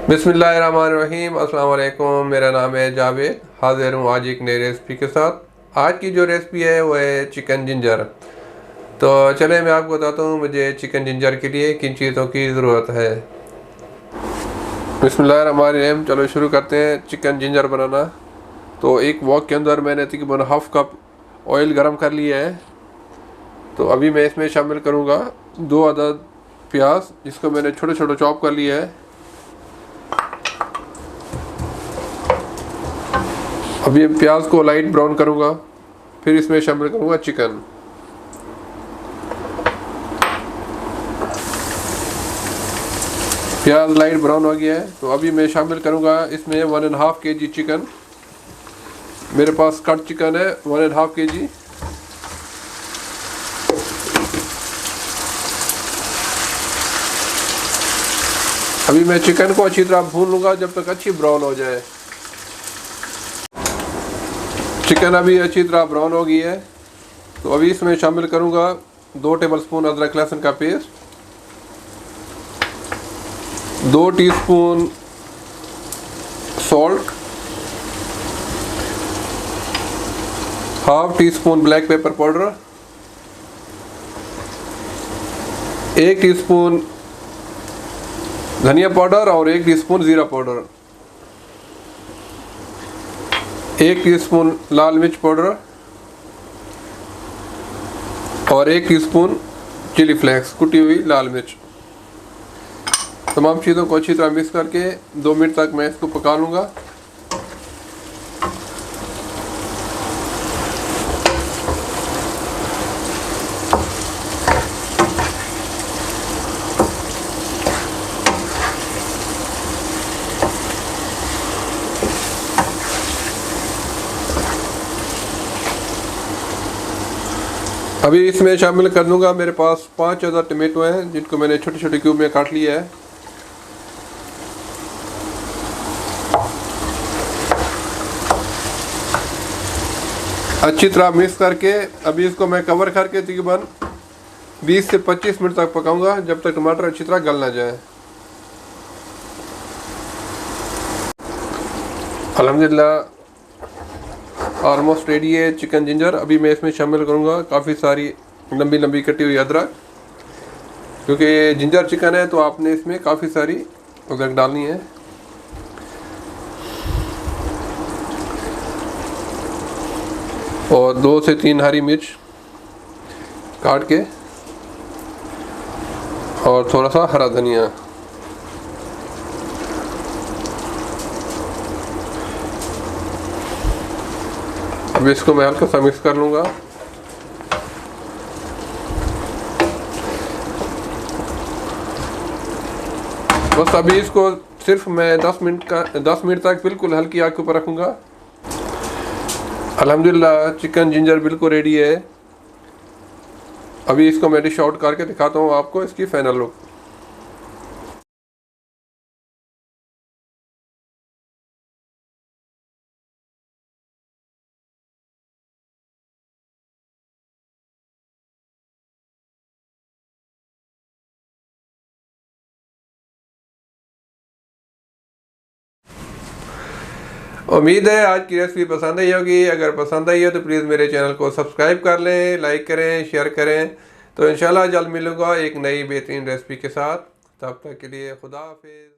बिस्मिल्लाहिर्रहमानिर्रहीम। अस्सलाम वालेकुम। मेरा नाम है जावेद। हाज़िर हूँ आज एक नई रेसिपी के साथ। आज की जो रेसिपी है वो है चिकन जिंजर। तो चले मैं आपको बताता हूँ मुझे चिकन जिंजर के लिए किन चीज़ों की ज़रूरत है। बिस्मिल्लाहिर्रहमानिर्रहीम। चलो शुरू करते हैं चिकन जिंजर बनाना। तो एक वॉक के अंदर मैंने तकरीबन हाफ़ कप ऑयल गर्म कर लिया है। तो अभी मैं इसमें शामिल करूँगा 2 अदद प्याज, जिसको मैंने छोटे छोटे चॉप कर लिया है। अभी प्याज को लाइट ब्राउन करूँगा, फिर इसमें शामिल करूँगा चिकन। प्याज लाइट ब्राउन हो गया है तो अभी मैं शामिल करूँगा इसमें 1.5 kg चिकन। मेरे पास कट चिकन है 1.5 kg। अभी मैं चिकन को अच्छी तरह भून लूँगा जब तक अच्छी ब्राउन हो जाए। चिकन अभी अच्छी तरह ब्राउन हो गई है तो अभी इसमें शामिल करूँगा 2 टेबलस्पून अदरक लहसुन का paste, 2 teaspoon salt, half teaspoon black pepper powder, 1 teaspoon धनिया पाउडर और 1 टीस्पून ज़ीरा पाउडर, 1 टीस्पून लाल मिर्च पाउडर और 1 टीस्पून चिली फ्लेक्स कुटी हुई लाल मिर्च। तमाम चीज़ों को अच्छी तरह मिक्स करके 2 मिनट तक मैं इसको पका लूँगा। अभी इसमें शामिल कर दूंगा, मेरे पास 5 अदर टमाटो हैं जिनको मैंने छोटे छोटे क्यूब में काट लिया है। अच्छी तरह मिक्स करके अभी इसको मैं कवर करके तकरीबन 20 से 25 मिनट तक पकाऊंगा जब तक टमाटर अच्छी तरह गल ना जाए। अल्हम्दुलिल्लाह ऑलमोस्ट रेडी है चिकन जिंजर। अभी मैं इसमें शामिल करूँगा काफ़ी सारी लंबी लंबी कटी हुई अदरक, क्योंकि ये जिंजर चिकन है तो आपने इसमें काफ़ी सारी अदरक डालनी है। और 2 से 3 हरी मिर्च काट के और थोड़ा सा हरा धनिया। अब इसको मैं हल्का सा मिक्स कर लूँगा। बस अभी इसको सिर्फ मैं 10 मिनट तक बिल्कुल हल्की आंच के ऊपर रखूँगा। अल्हम्दुलिल्लाह चिकन जिंजर बिल्कुल रेडी है। अभी इसको मैं डिश आउट करके दिखाता हूँ आपको इसकी फाइनल लुक। उम्मीद है आज की रेसिपी पसंद आई होगी। अगर पसंद आई हो तो प्लीज़ मेरे चैनल को सब्सक्राइब कर लें, लाइक करें, शेयर करें। तो इंशाल्लाह जल्द मिलूँगा एक नई बेहतरीन रेसिपी के साथ। तब तक के लिए खुदा हाफिज़।